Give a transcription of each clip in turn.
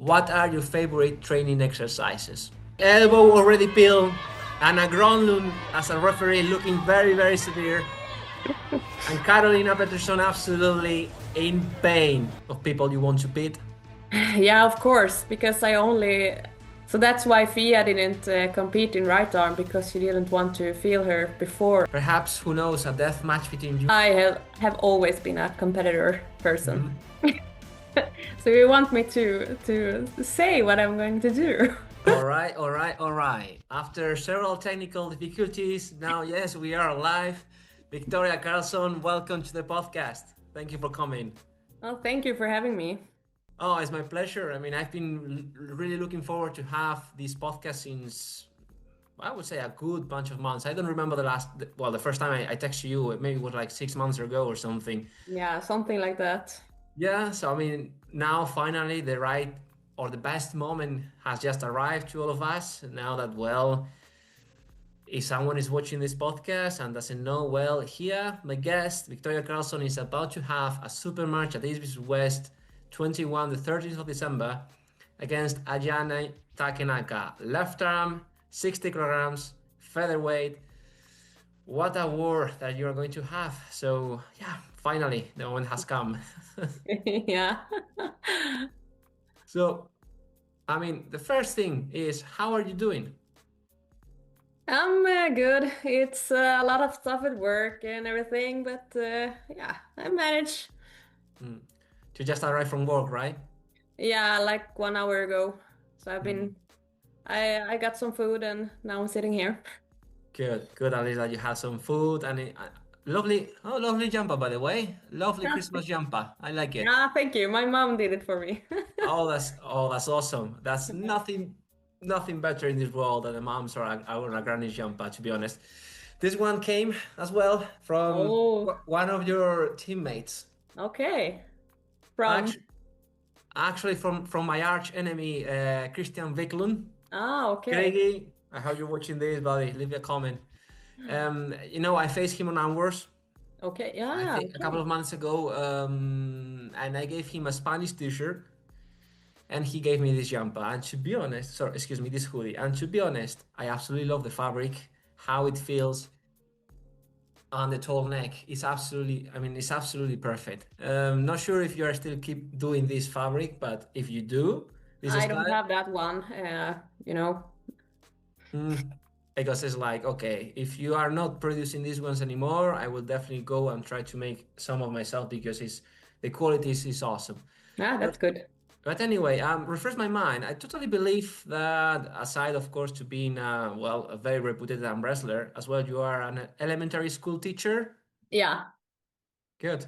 what are your favorite training exercises? Elbow already peeled, and a Gronlund as a referee looking very, very severe. And Carolina Peterson absolutely in pain of people you want to beat. Yeah, of course, because I only. So that's why Fia didn't compete in right arm because she didn't want to feel her before. Perhaps, who knows, a death match between you. I have always been a competitor person. Mhm. So you want me to say what I'm going to do? All right, all right, all right. After several technical difficulties, now yes, we are live. Victoria Karlsson, welcome to the podcast. Thank you for coming. Well, thank you for having me. Oh, it's my pleasure. I mean, I've been really looking forward to have this podcast since I would say a good bunch of months. I don't remember the first time I texted you, maybe it was like 6 months ago or something. Yeah, something like that. Yeah, so I mean, now finally the right or the best moment has just arrived to all of us. Now that, well, if someone is watching this podcast and doesn't know, well, here, my guest, Victoria Karlsson, is about to have a super match at East West 21, the 13th of December, against Ayane Takenaka. Left arm, 60 kilograms, featherweight. What a war that you're going to have. So, yeah, finally, the moment has come. Yeah. So, I mean, the first thing is, how are you doing? I'm good. It's a lot of stuff at work and everything, but yeah, I manage. Mm. You just arrived from work, right? Yeah, like 1 hour ago. So I've Mm. been I got some food and now I'm sitting here. Good, good. At least that you have some food and lovely. Oh, lovely jumper, by the way. Lovely Christmas jumper. I like it. Ah, thank you. My mom did it for me. That's awesome. That's nothing better in this world than a mom's or a granny's jumper. To be honest, this one came as well from Oh, one of your teammates. okay. From Actually, actually from my arch enemy, Christian Wiklund. okay. Craigie, I hope you're watching this, buddy. Leave me a comment. I faced him on Hours, Okay, I yeah, think a couple okay. of months ago, and I gave him a Spanish t-shirt, and he gave me this jumper. And to be honest, sorry, excuse me, this hoodie. And to be honest, I absolutely love the fabric, how it feels on the tall neck. It's absolutely perfect. Not sure if you are still keep doing this fabric, but if you do, this I don't style. have that one. You know. Mm, because it's like, okay, if you are not producing these ones anymore, I will definitely go and try to make some of myself because the quality is awesome. Ah, But that's good. but anyway, refresh my mind. I totally believe that aside, of course, to being a very reputed arm wrestler, as well, you are an elementary school teacher. Yeah. Good,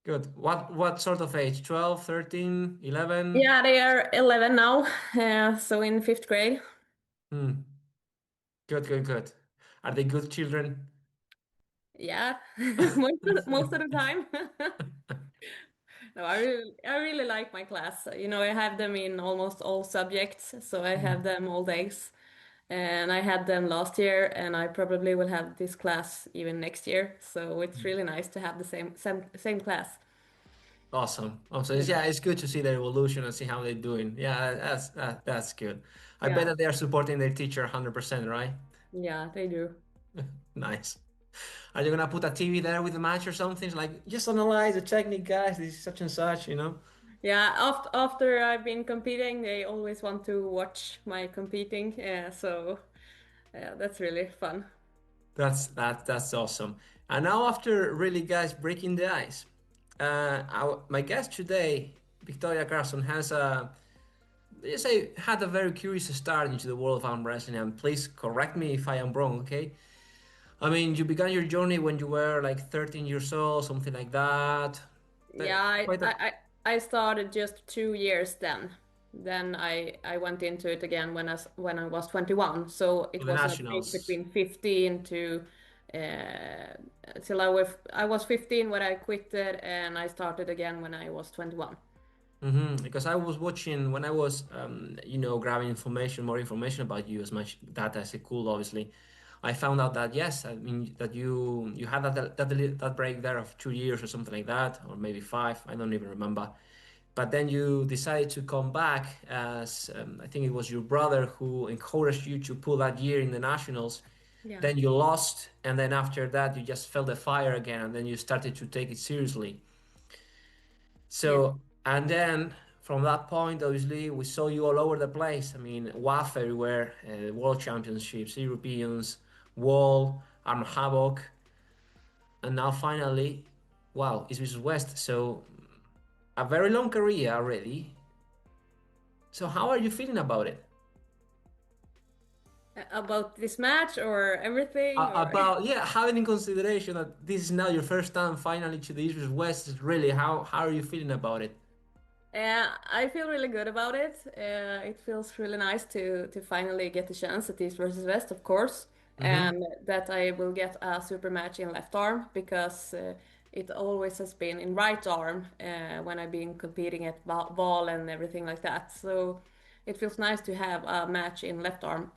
good. What sort of age? 12, 13, 11? Yeah, they are 11 now. So in fifth grade. Hmm. Good, good, good. Are they good children? Yeah. Most of the time. No, I really like my class. You know, I have them in almost all subjects, so I have them all days. And I had them last year, and I probably will have this class even next year. So it's really nice to have the same class. Awesome. Awesome. Yeah. Yeah, it's good to see their evolution and see how they're doing. Yeah, that's good. I bet Yeah. that they are supporting their teacher 100%, right? Yeah, they do. Nice. Are you gonna put a TV there with the match or something? It's like, just analyze the technique, guys. This is such and such, you know? Yeah, after I've been competing, they always want to watch my competing. Yeah, so that's really fun. That's awesome. And now after really, guys, breaking the ice, my guest today, Victoria Karlsson, has had a very curious start into the world of arm wrestling. And please correct me if I am wrong, okay? I mean, you began your journey when you were like 13 years old, something like that. Yeah, I Quite a I, I I started just 2 years then. Then I went into it again when I was 21. So for it the was a break nationals. between 15 to uh, till I was 15 when I quitted, and I started again when I was 21. Because I was watching when I was, grabbing more information about you as much data as I could, obviously. I found out that yes, I mean that you had that break there of 2 years or something like that, or maybe five. I don't even remember. but then you decided to come back as I think it was your brother who encouraged you to pull that year in the nationals. Yeah. Then you lost, and then after that you just felt the fire again, and then you started to take it seriously. Yes. So, and then from that point, obviously, we saw you all over the place. I mean, WAF everywhere, World Championships, Europeans, Wall, Arm Havoc, and now finally, wow, it's Mrs. West. So, a very long career already. So, how are you feeling about it? About this match or everything or About, yeah, having in consideration that this is now your first time finally to the East West, really, how are you feeling about it? I feel really good about it. It feels really nice to finally get the chance at East versus West, of course, Mm-hmm. and that I will get a super match in left arm because it always has been in right arm when I've been competing at Val and everything like that. So it feels nice to have a match in left arm.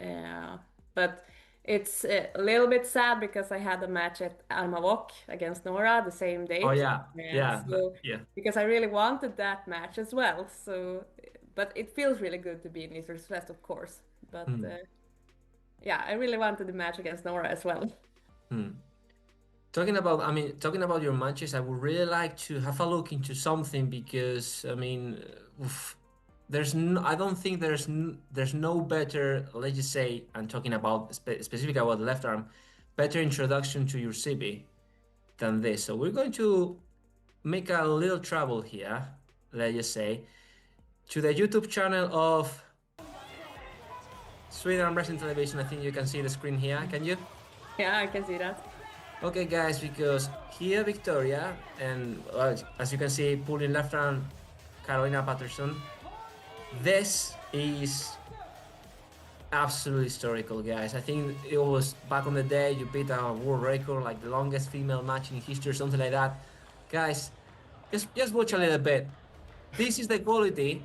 But it's a little bit sad because I had a match at Armavok against Nora the same Oh date. yeah, yeah, So yeah. because I really wanted that match as well. So, but it feels really good to be in East versus West, of course. But Hmm. yeah, I really wanted the match against Nora as well. Hmm. Talking about, I mean, talking about your matches, I would really like to have a look into something because, I mean, there's no, I don't think there's no better, let's just say, I'm talking about specifically about the left arm, better introduction to your CB than this. So we're going to make a little travel here, let's just say, to the YouTube channel of Sweden Arm Wrestling Television. I think you can see the screen here. Can you? Yeah, I can see that. Okay, guys, because here Victoria and as you can see, pulling left arm, Carolina Patterson. This is absolutely historical, guys. I think it was back on the day you beat a world record, like the longest female match in history, or something like that. Guys, just watch a little bit. This is the quality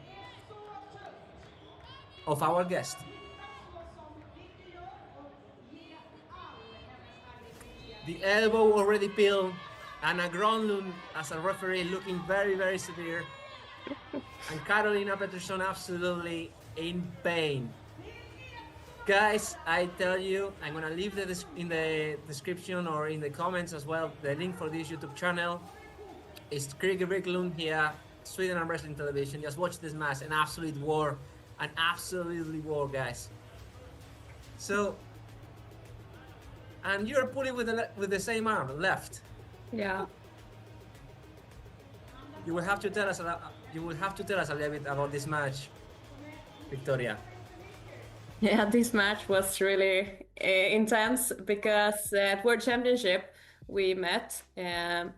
of our guest. The elbow already peeled, and a Gronlund as a referee looking very, very severe. And Carolina Peterson absolutely in pain. Guys, I tell you, I'm gonna leave in the description or in the comments as well the link for this YouTube channel. It's Kriger here, Sweden Arm Wrestling Television. Just watch this match, an absolute war, an absolutely war, guys. So, and you're pulling with the same arm, left. Yeah. You will have to tell us. You will have to tell us a little bit about this match, Victoria. Yeah, this match was really intense because at World Championship we met and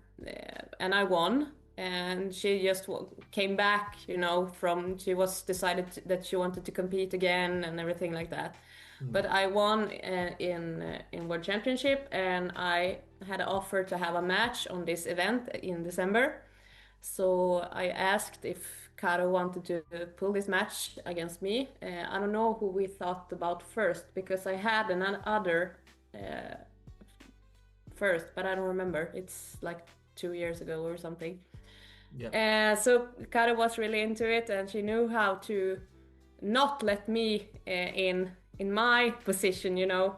I won. And she just came back, you know, from she was decided that she wanted to compete again and everything like that. But I won in World Championship, and I had an offer to have a match on this event in December. So I asked if Caro wanted to pull this match against me. I don't know who we thought about first because I had another first, but I don't remember. It's like 2 years ago or something. Yeah. So Caro was really into it, and she knew how to not let me in my position, you know,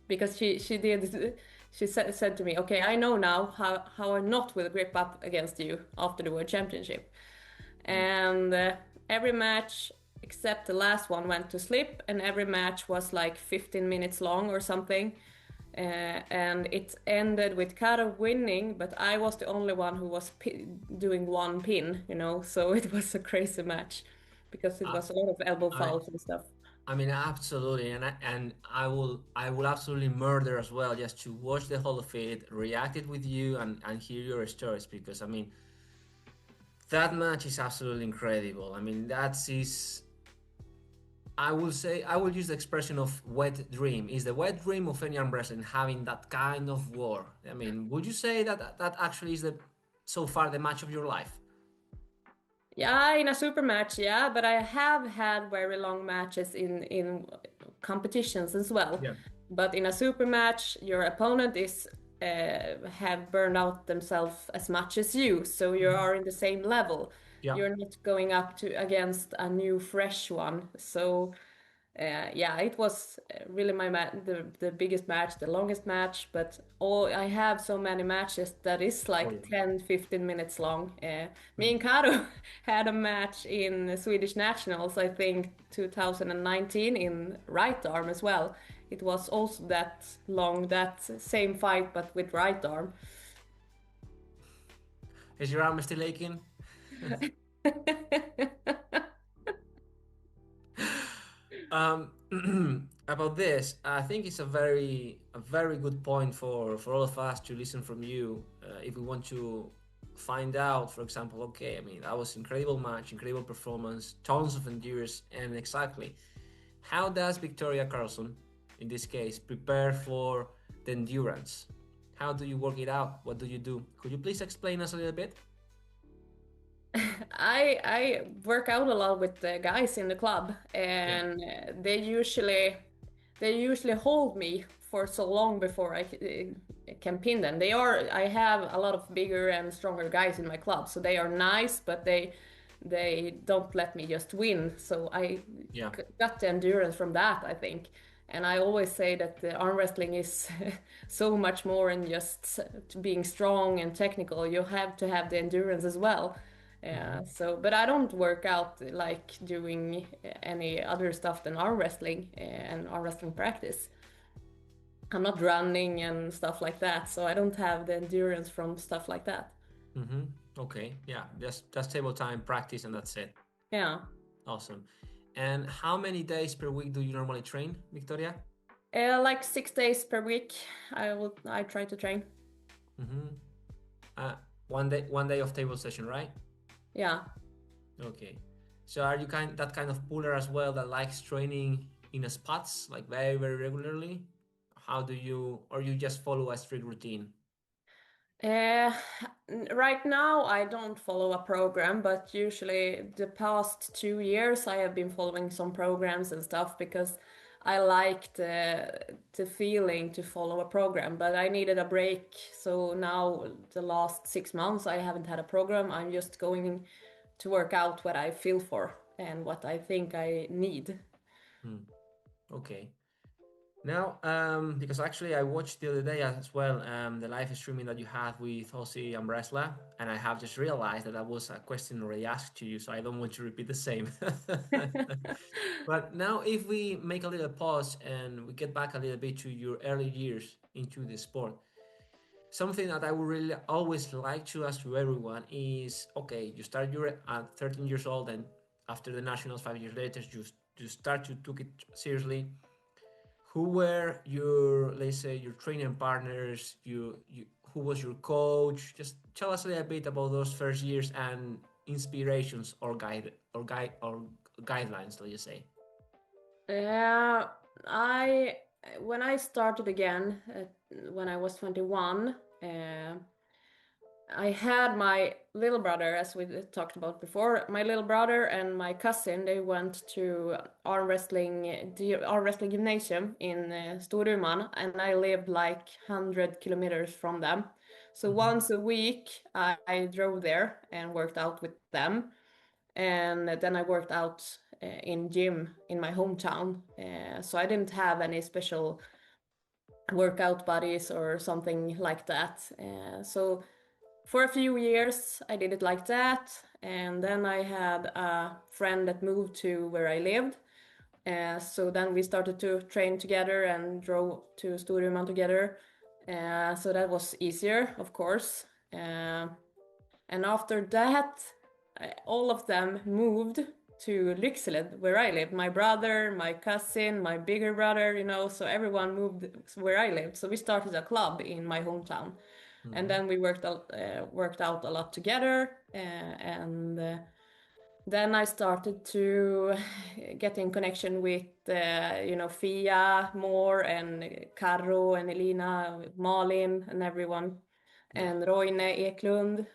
because she did. She said to me, "Okay, I know now how I not will grip up against you after the World Championship." And every match except the last one went to slip, and every match was like 15 minutes long or something. And it ended with Karo winning, but I was the only one who was doing one pin, you know, so it was a crazy match because it was a lot of elbow fouls and stuff. I mean, absolutely, and I will absolutely murder as well just to watch the whole of it, react it with you, and hear your stories because I mean, that match is absolutely incredible. I mean, that is, I will say, I will use the expression of wet dream. Is the wet dream of any arm wrestling having that kind of war? I mean, would you say that that actually is the so far the match of your life? Yeah, in a super match, yeah, but I have had very long matches in competitions as well. Yeah. But in a super match, your opponent is have burned out themselves as much as you, so you are in the same level. Yeah. You're not going up to against a new fresh one. So yeah, it was really the biggest match, the longest match, but I have so many matches that is Oh, like yeah. 10-15 minutes long. Me Mm. and Karo had a match in the Swedish Nationals, I think 2019, in right arm as well. It was also that long, that same fight, but with right arm. Is your arm still aching? Um, about this, I think it's a very good point for all of us to listen from you. If we want to find out, for example, okay, I mean, that was incredible match, incredible performance, tons of endurance, and exactly how does Victoria Karlsson, in this case, prepare for the endurance? How do you work it out? What do you do? Could you please explain us a little bit? I work out a lot with the guys in the club, Yeah. and they usually hold me for so long before I can pin them. I have a lot of bigger and stronger guys in my club, so they are nice, but they don't let me just win. So I Yeah. got the endurance from that, I think. And I always say that the arm wrestling is so much more than just being strong and technical. You have to have the endurance as well. Mm-hmm. But I don't work out like doing any other stuff than arm wrestling and arm wrestling practice. I'm not running and stuff like that, so I don't have the endurance from stuff like that. Mm-hmm. Okay. Yeah. Just table time practice and that's it. Yeah. Awesome. And how many days per week do you normally train, Victoria? Like 6 days per week, I try to train. Mm-hmm. Uh, one day of table session, right? Yeah. Okay. So are you that kind of puller as well that likes training in a spots like very very regularly? How do you or you just follow a strict routine? Uh, right now, I don't follow a program, but usually the past 2 years I have been following some programs and stuff because I like the feeling to follow a program. But I needed a break, so now the last 6 months I haven't had a program. I'm just going to work out what I feel for and what I think I need. Hmm. Okay. Now, because actually I watched the other day as well the live streaming that you had with Aussie armwrestler, and I have just realized that was a question already asked to you, so I don't want to repeat the same. But now, if we make a little pause and we get back a little bit to your early years into the sport, something that I would really always like to ask to everyone is, okay, you start your at 13 years old, and after the nationals 5 years later, you start to took it seriously. Who were your, let's say, your training partners? You who was your coach? Just tell us a little bit about those first years and inspirations or guidelines, let's say. Uh, I when I started again when I was 21, I had my little brother, as we talked about before. My little brother and my cousin, they went to the arm wrestling gymnasium in Storuman, and I lived like 100 kilometers from them. So Mm-hmm. once a week, I drove there and worked out with them, and then I worked out in gym in my hometown. So I didn't have any special workout buddies or something like that. So for a few years, I did it like that, and then I had a friend that moved to where I lived. So then we started to train together and drove to Storuman together. So that was easier, of course. And after that, all of them moved to Lycksele, where I live. My brother, my cousin, my bigger brother, so everyone moved where I lived. So we started a club in my hometown, and Mm-hmm. then we worked out a lot together, and then I started to get in connection with Fia more, and Carro and Elina, Malin and everyone, Yeah. and Roine Eklund.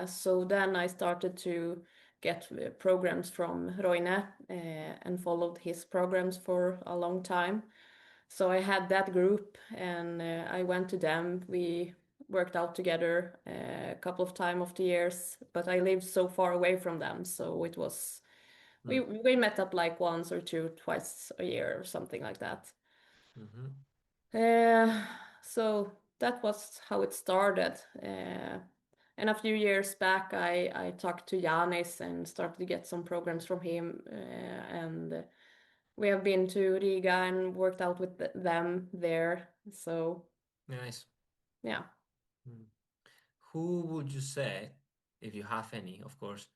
So then I started to get programs from Roine, and followed his programs for a long time. So I had that group, and I went to them. We worked out together a couple of times of the years, but I lived so far away from them, so it was we met up like once or twice a year or something like that. Mm-hmm. Uh, so that was how it started. And a few years back, I talked to Janis and started to get some programs from him. And we have been to Riga and worked out with them there. So, Nice. yeah. Mm. Who would you say, if you have any, of course,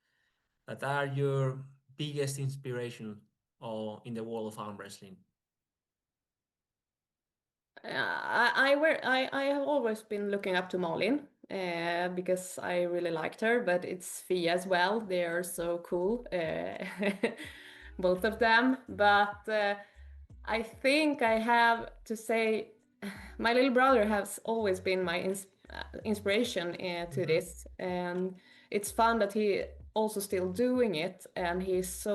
that are your biggest inspiration or in the world of arm wrestling? I have always been looking up to Malin because I really liked her, but it's Fia as well. They are so cool, both of them. But I think I have to say, my little brother has always been my inspiration to Mm-hmm. this, and it's fun that he also still doing it, and he's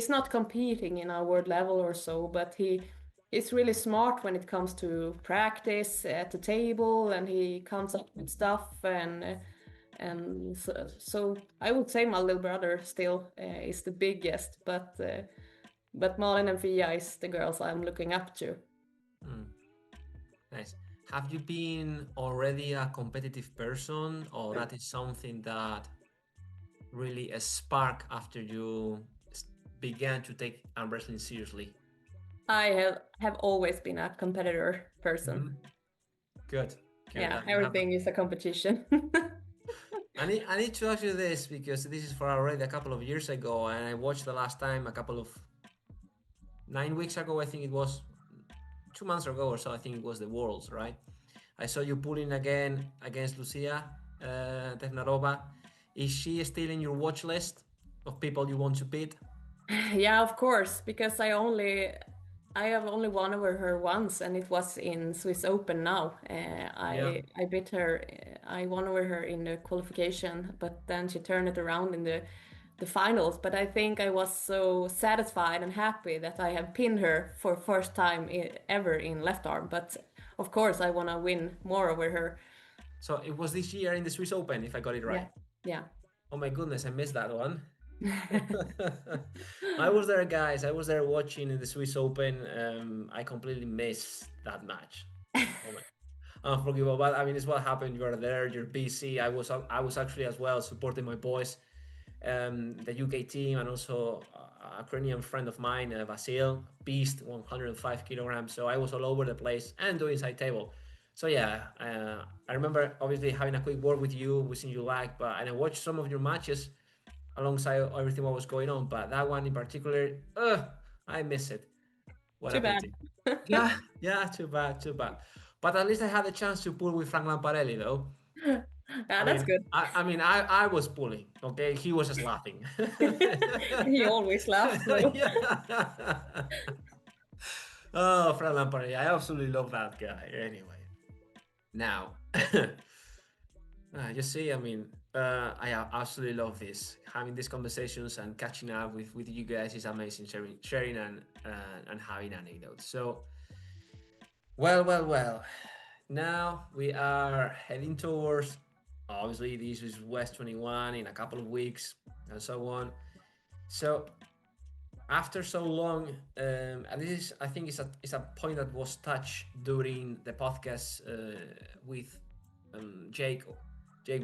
not competing in our world level or so, but he's really smart when it comes to practice at the table, and he comes up with stuff, and so I would say my little brother still is the biggest, but Malin and Fia is the girls I'm looking up to. Mm. Nice. Have you been already a competitive person, or that is something that really a spark after you began to take arm wrestling seriously? I have always been a competitor person. Mm-hmm. Good. Good. Yeah, You have that. everything is a competition. I need to ask you this because this is for already a couple of years ago, and I watched the last time a couple of 9 weeks ago. I think it was 2 months ago or so. I think it was the Worlds, right? I saw you pulling again against Lucia Tehnarova. Is she still in your watch list of people you want to beat? Yeah, of course, because I have only won over her once, and it was in Swiss Open now. Yeah. I beat her. I won over her in the qualification, but then she turned it around in the finals. But I think I was so satisfied and happy that I have pinned her for first time ever in left arm. But of course, I want to win more over her. So it was this year in the Swiss Open, if I got it Yeah, right. yeah. Oh my goodness, I missed that one. I was there, guys. I was there watching in the Swiss Open. I completely missed that match. Oh my, unforgivable. But I mean, it's what happened. You are there. You're busy. I was actually as well supporting my boys, the UK team, and also a Ukrainian friend of mine, Vasil, beast, 105 kilograms. So I was all over the place and doing side table. So yeah, I remember obviously having a quick word with you, wishing you luck. But and I watched some of your matches alongside everything what was going on. But that one in particular, I miss it. What Too a bad. pity. Yeah, yeah, too bad, too bad. But at least I had a chance to pull with Frank Lamparelli, though. Yeah, I that's mean, good. I was pulling. Okay, he was just laughing. He always laughs, so. Yeah. Oh, Frank Lamparelli, I absolutely love that guy. Anyway, now, you see, I mean, I absolutely love this. Having these conversations and catching up with you guys is amazing. Sharing and having anecdotes. So, well. Now we are heading towards. Obviously, this is West 21 in a couple of weeks and so on. So after so long, and this is, I think, it's a point that was touched during the podcast with Jake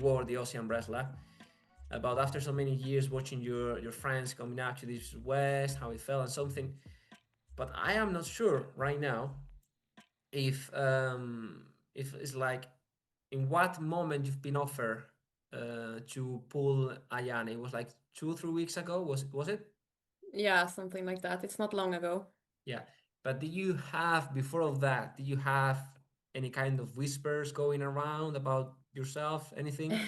Ward, the Aussie wrestler, about after so many years watching your friends coming out to this West, how it felt and something. But I am not sure right now if it's like in what moment you've been offered to pull Ayane. It was like 2 3 weeks ago. Was it? Yeah, something like that. It's not long ago. Yeah. But did you have before of that? Did you have any kind of whispers going around about yourself? Anything?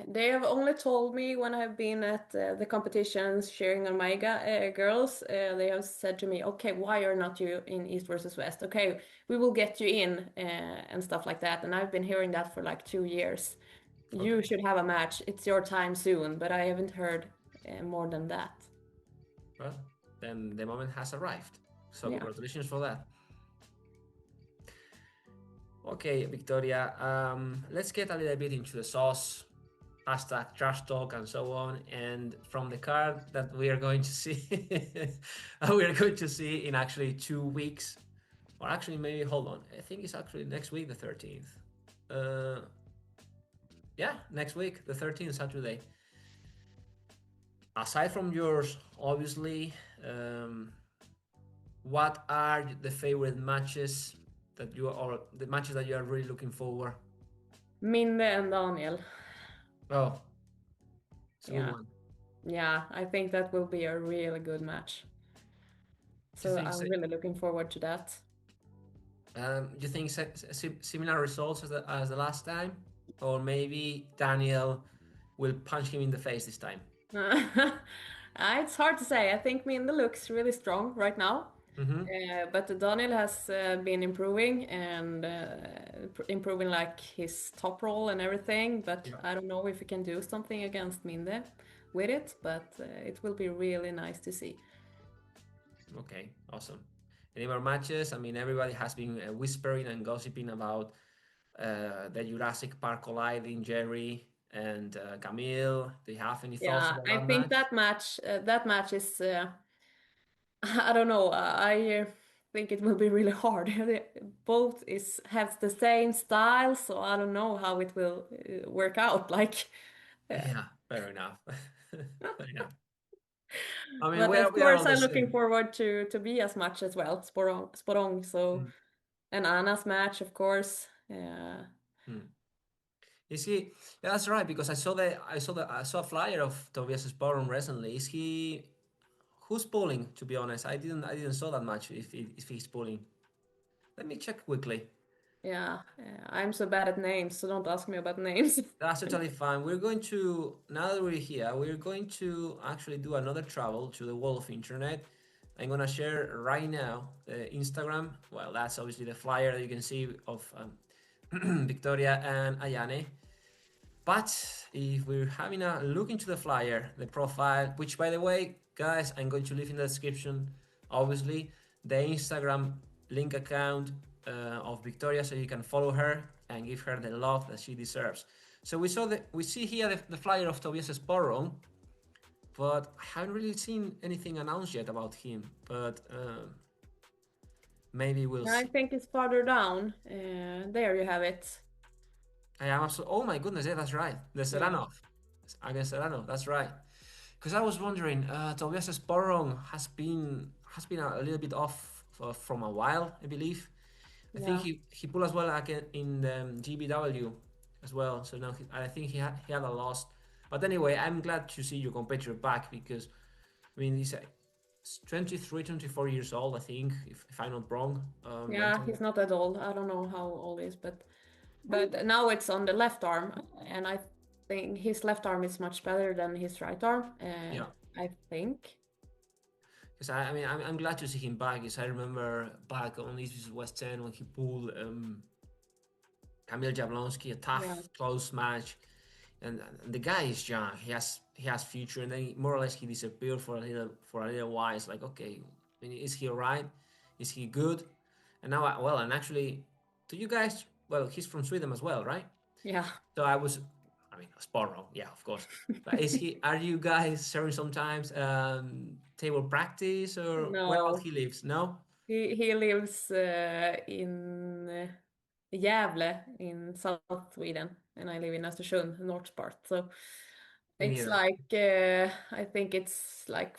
They have only told me when I've been at the competitions cheering on my girls. They have said to me, "Okay, why are not you in East versus West? Okay, we will get you in and stuff like that." And I've been hearing that for like 2 years. You Okay. should have a match. It's your time soon. But I haven't heard more than that. Well, then the moment has arrived. So Yeah. congratulations for that. Okay, Victoria, let's get a little bit into the sauce, hashtag Trashtalk and so on. And from the card that we are going to see, we are going to see in actually 2 weeks, or actually maybe, hold on, I think it's actually next week, the 13th. Uh, yeah, next week, the 13th, Saturday. Aside from yours, obviously, what are the favorite matches that you are, or the matches that you are really looking forward? Minde and Daniel. Oh, it's a good Yeah. one. Yeah, I think that will be a really good match. Do you So think I'm really looking forward to that. do you think similar results as the last time, or maybe Daniel will punch him in the face this time? It's hard to say. I think Minde looks really strong right now. Mm-hmm. But Daniel has been improving and improving like his top roll and everything. But Yeah. I don't know if he can do something against Minde with it. But it will be really nice to see. Okay. Awesome. Any more matches? I mean, everybody has been whispering and gossiping about the Jurassic Park colliding Jerry and Kamil. Do you have any thoughts Yeah, about I that think match? that match is. I don't know. I think it will be really hard. Both is have the same style, so I don't know how it will work out. Like, uh, Yeah, fair enough. Fair enough. I mean, but we're of we are course, on the I'm looking same. forward to be as much as well. Sporrong. So Mm, and Anna's match, of course. mm. Is he? Yeah, that's right. Because I saw a flyer of Tobias Sporrong recently. Is he? Who's pulling? To be honest, I didn't saw that much. If he's pulling, let me check quickly. Yeah, I'm so bad at names, so don't ask me about names. That's totally fine. We're going to, now that we're here, we're going to actually do another travel to the world of internet. I'm gonna share right now the Instagram. Well, that's obviously the flyer that you can see of Victoria and Ayane. But if we're having a look into the flyer, the profile, which by the way, guys, I'm going to leave in the description, obviously, the Instagram link account of Victoria, so you can follow her and give her the love that she deserves. So we see here the flyer of Tobias Sporrong, but I haven't really seen anything announced yet about him. But maybe we'll I see. think it's farther down. There you have it. I am absolutely. Oh my goodness, yeah, that's right. The Yeah. Seranov against Seranov. That's right. Because I was wondering, Tobias Sporrong has been a little bit off from a while, I believe. I think Yeah. he pulled as well like in the GBW as well. So now I think he had a loss. But anyway, I'm glad to see your competitor back because I mean he's 23, 24 years old. I think if I'm not wrong. Yeah, he's not that old. I don't know how old he is, but now it's on the left arm, and I think his left arm is much better than his right arm. Yeah. I think. Because I mean I'm glad to see him back. Because I remember back on East West End when he pulled Kamil Jablonski, a Yeah. tough, close match, and the guy is young. He has future, and then more or less he disappeared for a little while. It's like, okay, I mean, is he alright? Is he good? And now, well, and actually, to you guys, well, he's from Sweden as well, right? Yeah. So I mean, Sporro, yeah, of course. But is he? Are you guys sharing sometimes table practice or whereabouts No, he lives? No, he lives in Gävle in South Sweden, and I live in Östersund, north part. So me it's neither. like I think it's like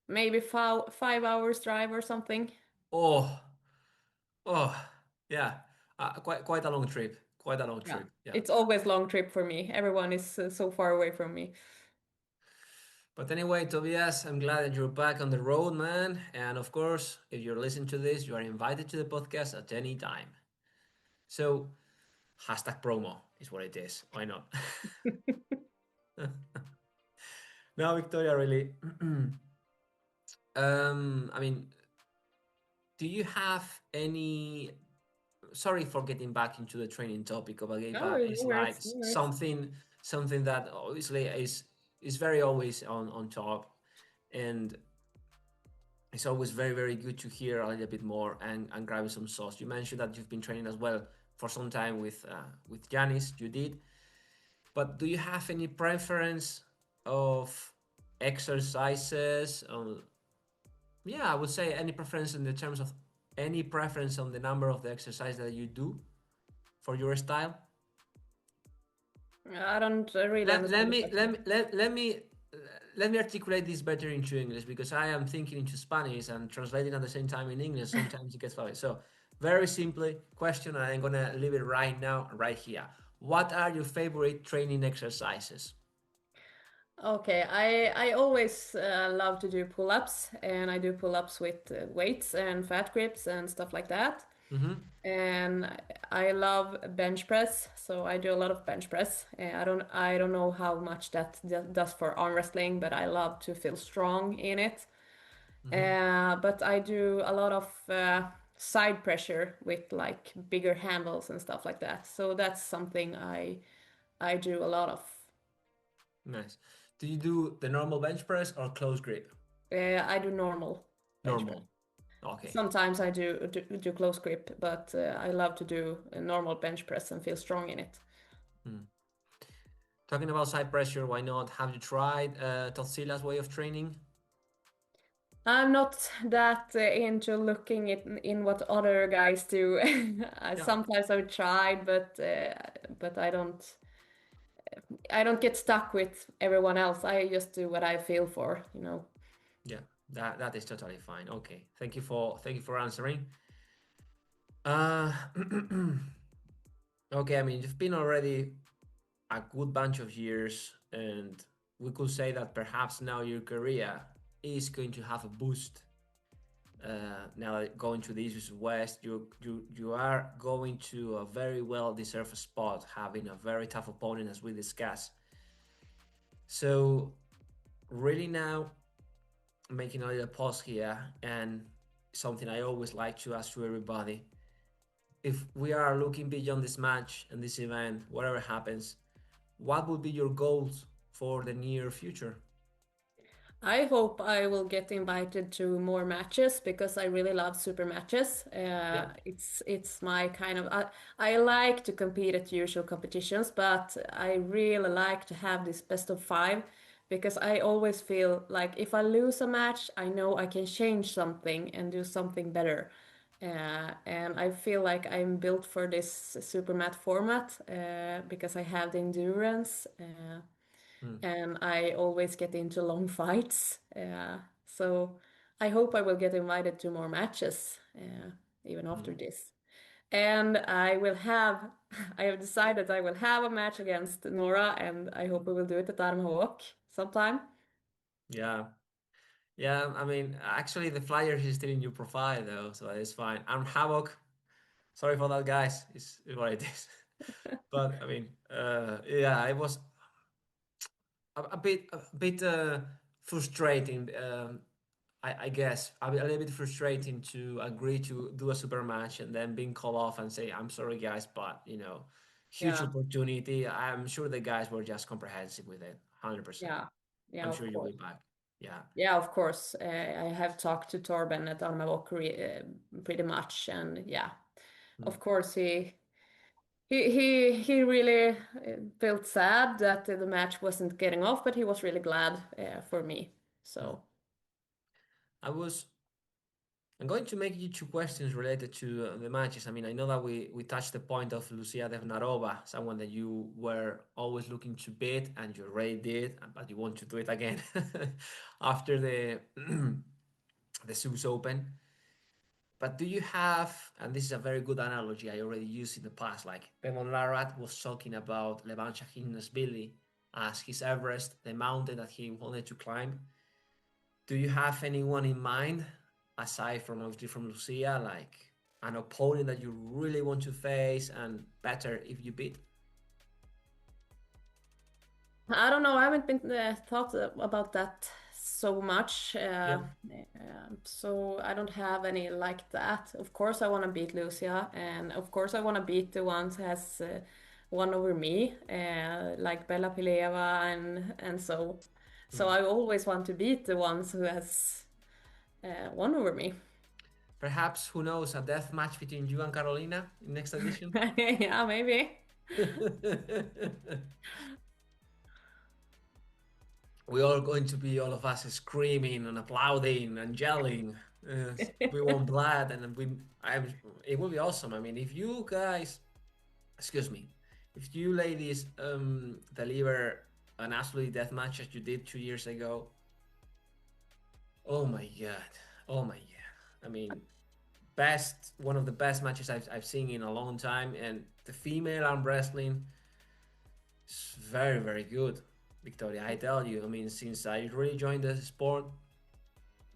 maybe 5 hours drive or something. Oh, oh, yeah, quite a long trip. Quite a long Yeah, trip. Yeah. it's always long trip for me. Everyone is so far away from me. But anyway, Tobias, I'm glad that you're back on the road, man. And of course, if you're listening to this, you are invited to the podcast at any time. So, hashtag promo is what it is. Why not? Now, Victoria, really. I mean, do you have any? Sorry for getting back into the training topic of again, No, but no it's like worries, no worries. something that obviously is very always on top, and it's always very, very good to hear a little bit more and grab some sauce. You mentioned that you've been training as well for some time with Janis. You did, but do you have any preference of exercises? Yeah, I would say any preference in the terms of any preference on the number of the exercise that you do for your style. I don't really Let, let understand the me let question. me let me articulate this better into English because I am thinking into Spanish and translating at the same time in English. Sometimes it gets funny. So very simply, question, and I'm gonna leave it right now, right here. What are your favorite training exercises? Okay, I always love to do pull-ups, and I do pull-ups with weights and fat grips and stuff like that. Mm-hmm. And I love bench press, so I do a lot of bench press. I don't know how much that does for arm wrestling, but I love to feel strong in it. Mm-hmm. But I do a lot of side pressure with like bigger handles and stuff like that. So that's something I do a lot of. Nice. Do you do the normal bench press or close grip? I do normal bench press. Normal. Okay. Sometimes I do close grip, but I love to do a normal bench press and feel strong in it. Mm. Talking about side pressure, why not? Have you tried Tatsila's way of training? I'm not that into looking in what other guys do. Yeah. Sometimes I've tried, but I don't get stuck with everyone else. I just do what I feel for. Yeah, that is totally fine. Okay, thank you for answering. Uh, okay, I mean you've been already a good bunch of years, and we could say that perhaps now your career is going to have a boost. Now that going to the East West, you are going to a very well deserved spot, having a very tough opponent as we discussed. So really now making a little pause here, and something I always like to ask to everybody: if we are looking beyond this match and this event, whatever happens, what would be your goals for the near future? I hope I will get invited to more matches because I really love super matches. Yeah. It's my kind of I like to compete at usual competitions, but I really like to have this best of five because I always feel like if I lose a match, I know I can change something and do something better. And I feel like I'm built for this super mat format because I have the endurance. Mm, And I always get into long fights. So I hope I will get invited to more matches even after mm, this. And I have decided I will have a match against Nora, and I hope we will do it at Armhawk sometime. yeah. Yeah, I mean, actually, the flyer is still in your profile though, so it's fine. I'm Havoc. Sorry for that, guys. It's what it is. But I mean, yeah, it was a bit frustrating. I guess a little bit frustrating to agree to do a super match and then being called off and say, "I'm sorry, guys, but huge Yeah, opportunity." I'm sure the guys were just comprehensive with it, 100%. yeah, yeah, I'm of sure you'll course. be back. Yeah. Yeah, of course. I have talked to Torben at Armhawk pretty much, and yeah, Mm, of course he really felt sad that the match wasn't getting off, but he was really glad for me. mm. So I was I'm going to make you two questions related to the matches. I mean, I know that we touched the point of Lucia Devnarova, someone that you were always looking to beat, and you already did, but you want to do it again after the the Swiss Open. But do you have, and this is a very good analogy I already used in the past, like Pemon Larat was talking about Levan Shahinashvili as his Everest, the mountain that he wanted to climb. Do you have anyone in mind aside from obviously from Lucia, like an opponent that you really want to face and better if you beat? I don't know. I haven't been thought about that so much. Yeah. So I don't have any like that. Of course, I want to beat Lucia, and of course, I want to beat the ones who has won over me, like Bella Pileva and so. So Mm. I always want to beat the ones who has won over me. Perhaps, who knows, a death match between you and Carolina in next edition? Yeah, maybe. We're all going to be, all of us, screaming and applauding and yelling. We want blood, and it will be awesome. I mean, if you guys, excuse me, if you ladies deliver an absolute death match as you did 2 years ago, oh my god, oh my god. I mean, one of the best matches I've seen in a long time, and the female arm wrestling is very, very good. Victoria, I tell you, I mean, since I really joined the sport,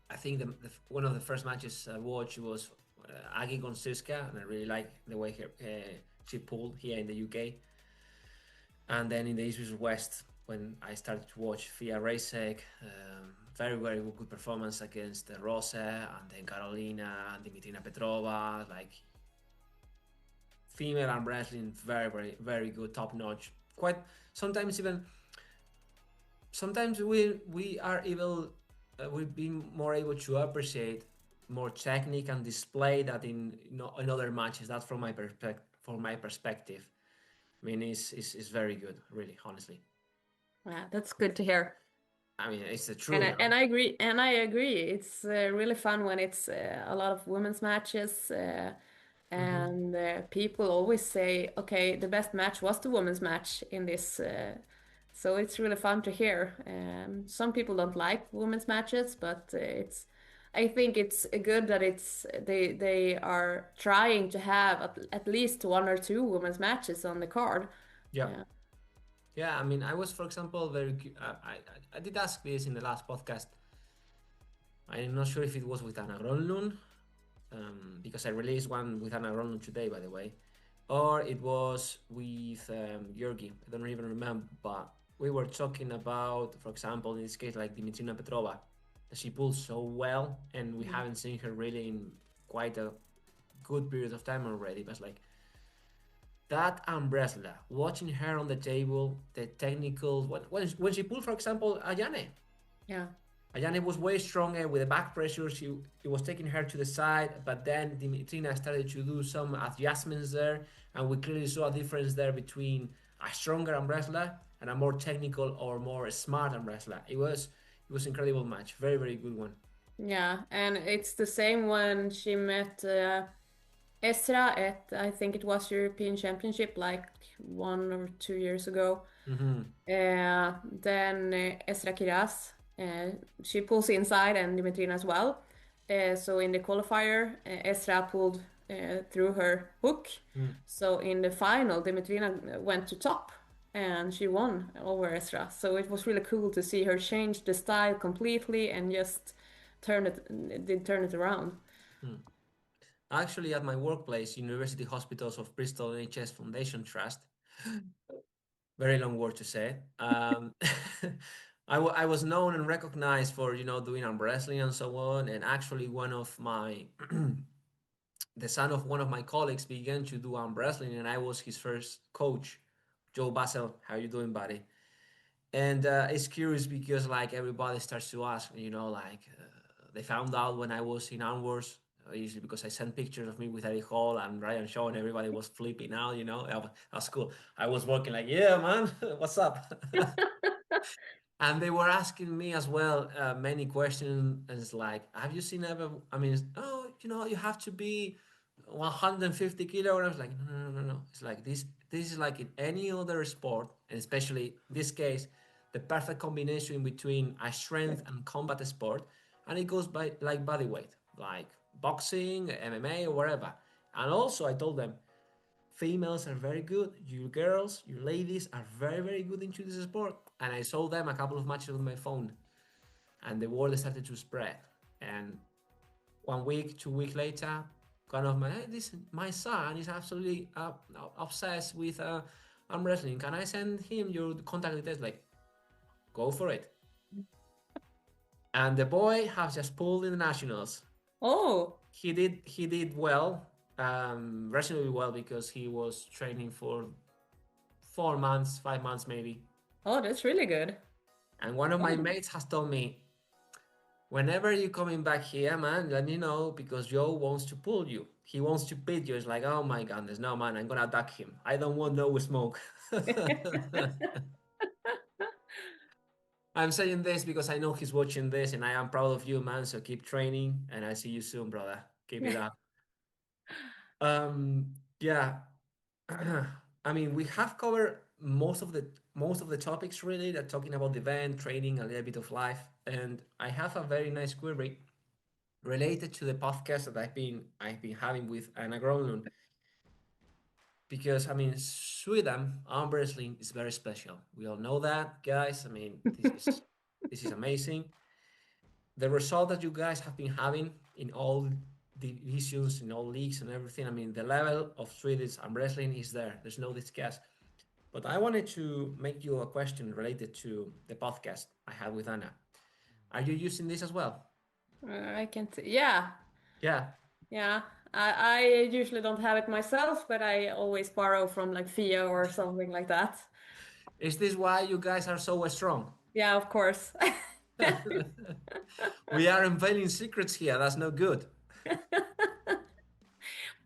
I think one of the first matches I watched was Agi Gonsiska, and I really like the way she pulled here in the UK. And then in the East West, when I started to watch Fia Racek, very, very good performance against Rose, and then Carolina, and Dimitrina Petrova, like female arm wrestling, very, very, very good, top notch. Quite sometimes even sometimes we are able we've been more able to appreciate more technique and display that in other matches. That from my perspective. I mean, it's very good, really, honestly. Yeah, that's good to hear. I mean, it's the And truth. I agree. And I agree. It's really fun when it's a lot of women's matches. Mm-hmm. And people always say, okay, the best match was the women's match in this. So it's really fun to hear. Some people don't like women's matches, but I think it's good that they are trying to have at least one or two women's matches on the card. Yeah. Uh, Yeah, I mean, I was, for example, I did ask this in the last podcast. I'm not sure if it was with Anna Gronlund, because I released one with Anna Gronlund today, by the way, or it was with Georgi. I don't even remember, but we were talking about, for example, in this case, like Dimitrina Petrova, that she pulls so well, and we haven't seen her really in quite a good period of time already. But like that arm wrestler, watching her on the table, the technical, when she pulled, for example, Ayane. yeah. Ayane was way stronger with the back pressure. It was taking her to the side, but then Dimitrina started to do some adjustments there, and we clearly saw a difference there between a stronger arm wrestler and a more technical or more smart arm wrestler. It was incredible match, very, very good one. Yeah, and it's the same when she met Esra at I think it was European Championship like 1 or 2 years ago. Mm-hmm. Then Esra Kiraz, she pulls inside and Dimitrina as well. So in the qualifier, Esra pulled through her hook. Mm. So in the final, Dimitrina went to top and she won over Esra. So it was really cool to see her change the style completely and just turn it around. Mm. Actually, at my workplace, University Hospitals of Bristol NHS Foundation Trust, very long word to say. I was known and recognized for doing arm wrestling and so on. And actually, one of my the son of one of my colleagues began to do arm wrestling, and I was his first coach. Joe Basel, how you doing, buddy? And it's curious because like everybody starts to ask, like they found out when I was in Arm Wars, usually because I sent pictures of me with Eddie Hall and Ryan Shaw, and everybody was flipping out. That's cool. I was working like, yeah, man, what's up? And they were asking me as well many questions. And it's like, have you seen ever? I mean, oh, you have to be 150 kilograms. Like, no, no, no, no. It's like this. This is like in any other sport, and especially in this case, the perfect combination between a strength and combat sport, and it goes by like body weight, like boxing, MMA, or whatever. And also, I told them females are very good. You girls, you ladies are very, very good into this sport. And I saw them a couple of matches on my phone, and the word started to spread. And 1 week, 2 weeks later, kind of my son is absolutely obsessed with arm wrestling. Can I send him your contact details? Like, go for it. And the boy has just pulled in the nationals. Oh, He did well, reasonably well, because he was training for 4 months, 5 months maybe. oh, that's really good. And one of my Oh, mates has told me, Whenever you coming back here, man, let me know because Joe wants to pull you. He wants to beat you. It's like, oh my goodness, no man, I'm gonna attack him. I don't want no smoke. I'm saying this because I know he's watching this and I am proud of you, man. So keep training and I see you soon, brother. Keep it up. Yeah. I mean, we have covered most of the topics really that talking about the event, training, a little bit of life. And I have a very nice query related to the podcast that I've been having with Anna Gronlund because I mean Sweden arm wrestling is very special. We all know that, guys. I mean this is amazing. The result that you guys have been having in all divisions, in all leagues and everything. I mean the level of Swedish arm wrestling is there. There's no discuss. But I wanted to make you a question related to the podcast I had with Anna. Are you using this as well? I can yeah, Yeah. yeah. I usually don't have it myself, but I always borrow from like Fia or something like that. Is this why you guys are so strong? Yeah, of course. We are unveiling secrets here. That's no good.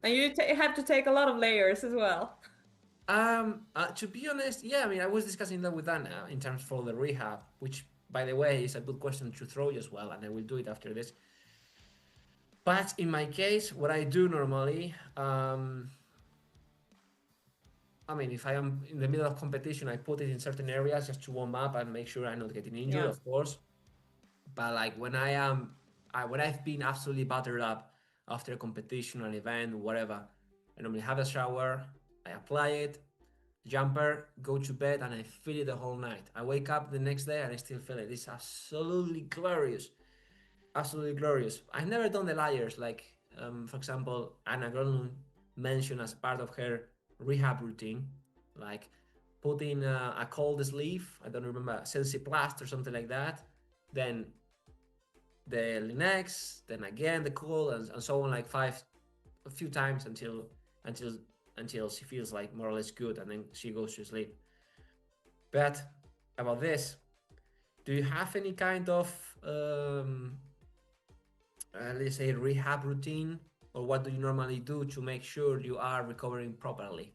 And you have to take a lot of layers as well. To be honest, yeah, I mean, I was discussing that with Anna in terms for the rehab, which, by the way, is a good question to throw you as well, and I will do it after this. But in my case, what I do normally, I mean, if I am in the middle of competition, I put it in certain areas just to warm up and make sure I'm not getting injured, Yeah. of course. But like when I've been absolutely battered up after a competition, an event, whatever, I normally have a shower, I apply it, jumper, go to bed, and I feel it the whole night. I wake up the next day and I still feel it. It's absolutely glorious, absolutely glorious. I've never done the layers like, for example, Anna Gronlund mentioned as part of her rehab routine, like putting a cold sleeve. I don't remember Sensiplast or something like that. Then the Linux, then again the cool, and so on, like a few times until until she feels like more or less good, and then she goes to sleep. But about this, do you have any kind of let's say rehab routine, or what do you normally do to make sure you are recovering properly?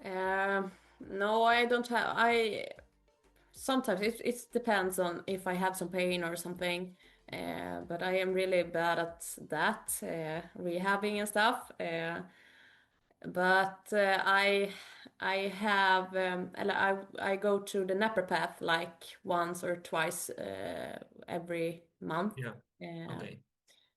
Um, no, I don't have. I sometimes it depends on if I have some pain or something. But I am really bad at that, rehabbing and stuff. But I have I go to the naturopath like once or twice every month. Yeah. Uh, Okay.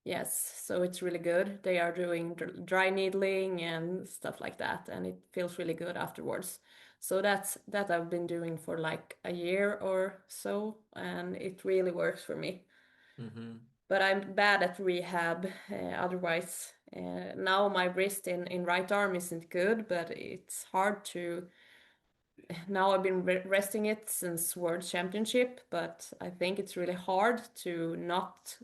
yes, so it's really good. They are doing dry needling and stuff like that, and it feels really good afterwards. So that I've been doing for like a year or so, and it really works for me. Mm-hmm. But I'm bad at rehab. Otherwise, now my wrist in right arm isn't good, but it's hard to. Now I've been resting it since World Championship, but I think it's really hard to not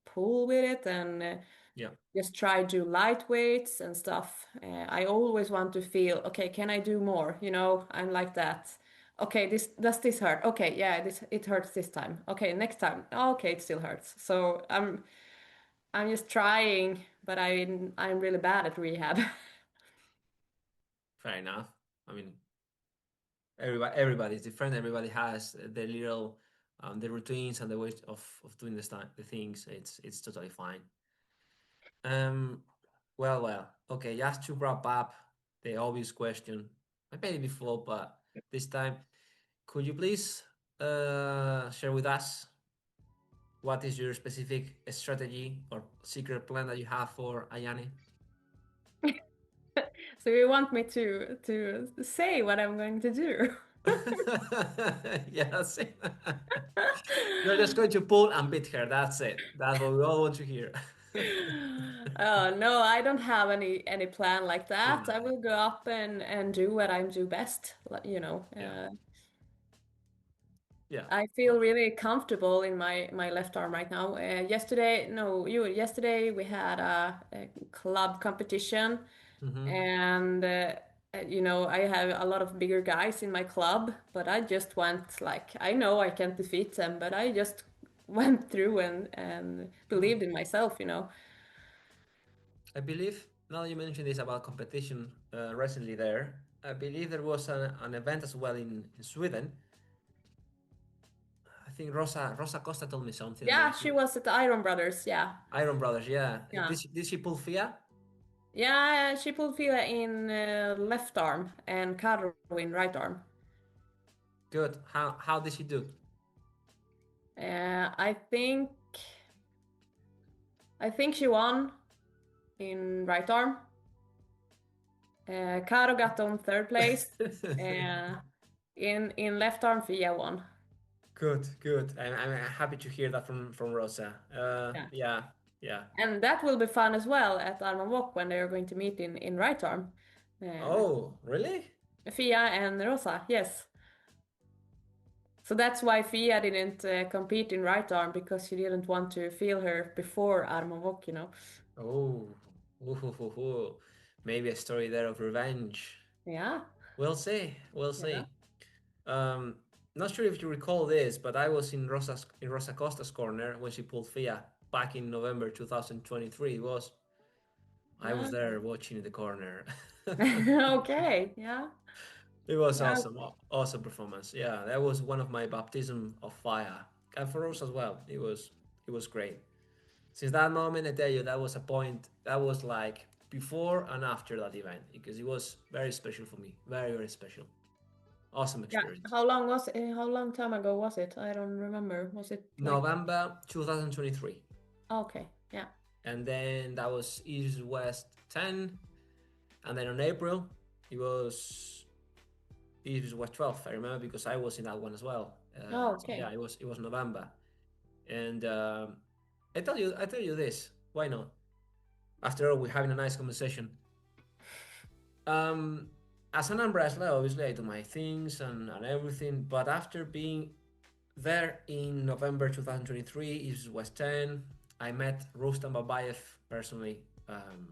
pull with it and Yeah. just try to do light weights and stuff. I always want to feel, okay, can I do more? You know, I'm like that. Okay, this does this hurt? Okay, yeah, this it hurts this time. Okay, next time. Okay, it still hurts. So I'm just trying, but I'm really bad at rehab. Fair enough. I mean, everybody's different. Everybody has their little the routines and the ways of doing the things. It's totally fine. Um, well. Okay, just to wrap up the obvious question. I made it before, but this time, could you please share with us what is your specific strategy or secret plan that you have for Ayane? So you want me to say what I'm going to do? Yes. You're just going to pull and beat her. That's it. That's what we all want to hear. Oh no, I don't have any plan like that. I Right. will go up and do what I do best. You know, Yeah. Yeah. I feel really comfortable in my left arm right now. Yesterday we had a club competition, Mm-hmm. and you know, I have a lot of bigger guys in my club, but I just went like I know I can't defeat them, but I just went through and believed in myself, you know. I believe, now you mentioned this about competition recently there, I believe there was an event as well in Sweden. I think Rosa Costa told me something. Yeah, she was at the Iron Brothers, yeah. Iron Brothers, yeah. Yeah. Did she pull Fia? Yeah, she pulled Fila in left arm and Caro in right arm. Good. How did she do? I think she won in right arm. Caro got on third place. In left arm, Fia won. Good, good. I'm happy to hear that from Rosa. Yeah. Yeah, yeah. And that will be fun as well at Arm Walk when they are going to meet in right arm. Oh, really? Fia and Rosa, yes. So that's why Fia didn't compete in right arm because she didn't want to feel her before Arm Walk, you know. Oh, ooh. Maybe a story there of revenge. Yeah. We'll see. We'll Yeah. see. Um, not sure if you recall this, but I was in Rosa Costa's corner when she pulled Fia back in November 2023. I was Ah. there watching in the corner. Okay. Yeah. It was Yeah. awesome, awesome performance. Yeah, that was one of my baptism of fire, and for us as well. It was great. Since that moment, I tell you, that was a point. That was like before and after that event because it was very special for me. Very, very special. Awesome Yeah. experience. How long was it? How long time ago was it? I don't remember. Was it like November 2023. okay? Yeah. And then that was East West 10. And then on April, it was East West 12. I remember because I was in that one as well. Oh, So yeah, okay. it was November. And I tell you this. Why not? After all, we're having a nice conversation. Um, as an arm wrestler, obviously I do my things and everything. But after being there in November 2023, East West 10, I met Rustam Babayev personally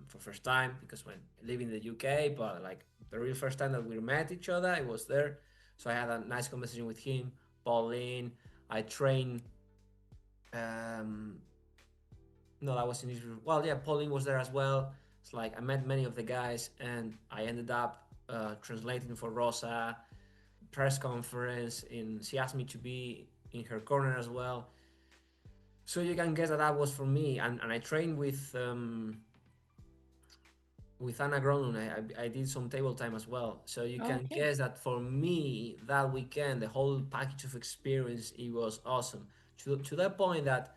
for first time because when living in the UK, but like the real first time that we met each other, I was there. So I had a nice conversation with him, Pauline. I trained. Um, no, that was in Israel. Well, yeah, Pauline was there as well. It's like I met many of the guys, and I ended up translating for Rosa press conference. And she asked me to be in her corner as well. So you can guess that was for me, and I trained with Anna Gronlund. I did some table time as well. So you can Okay. guess that for me that weekend, the whole package of experience, it was awesome. To that point that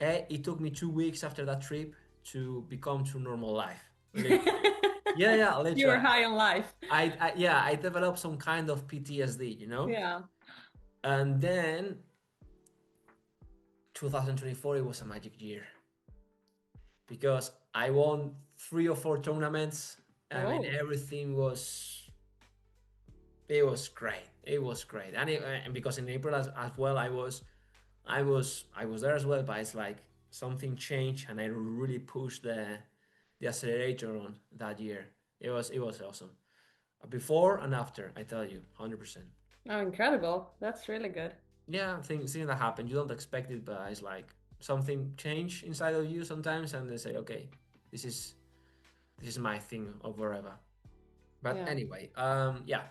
it took me 2 weeks after that trip to become to normal life. Literally. Yeah, You were literally. high on life. I developed some kind of PTSD. Yeah. And then 2024, it was a magic year because I won 3 or 4 tournaments. I mean, Oh. everything it was great. It was great, and because in April as well, I was there as well. But it's like something changed, and I really pushed the accelerator on that year. It was awesome. Before and after, I tell you, 100%. Oh, incredible. That's really good. Yeah, things that happen. You don't expect it, but it's like something change inside of you sometimes, and they say, okay, this is my thing or whatever. But Yeah. anyway, yeah,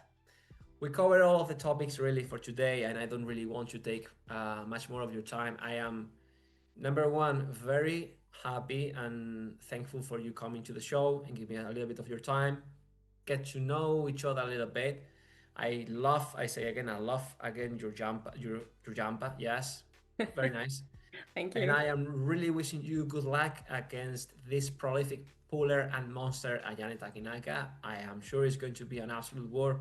we covered all of the topics really for today, and I don't really want to take much more of your time. I am number one very happy and thankful for you coming to the show and giving me a little bit of your time, get to know each other a little bit. I love again your jumper. Yes, very nice. Thank And you. I am really wishing you good luck against this prolific puller and monster, Ayane Takinaka. I am sure it's going to be an absolute war.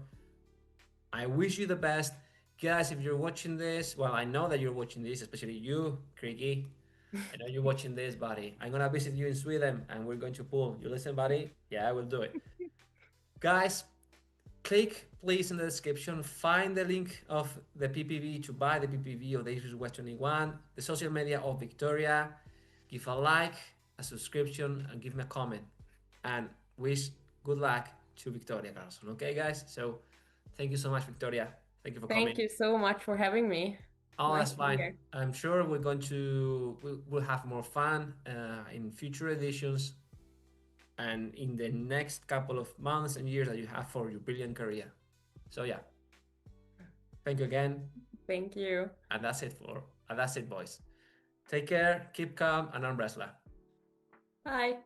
I wish you the best. Guys, if you're watching this, well, I know that you're watching this, especially you, Kriki. I know you're watching this, buddy. I'm gonna visit you in Sweden and we're going to pull. You listen, buddy? Yeah, I will do it. Guys, click please in the description, find the link of the PPV to buy the PPV of the Issues West 21, the social media of Victoria. Give a like, a subscription, and give me a comment. And wish good luck to Victoria Karlsson. Okay, guys? So thank you so much, Victoria. Thank you for Thank coming. you so much for having me. Oh, Nice that's to be fine. here. I'm sure we'll have more fun in future editions and in the next couple of months and years that you have for your brilliant career. So yeah, thank you again. Thank you. And that's it, boys. Take care, keep calm, and arm wrestler. Bye.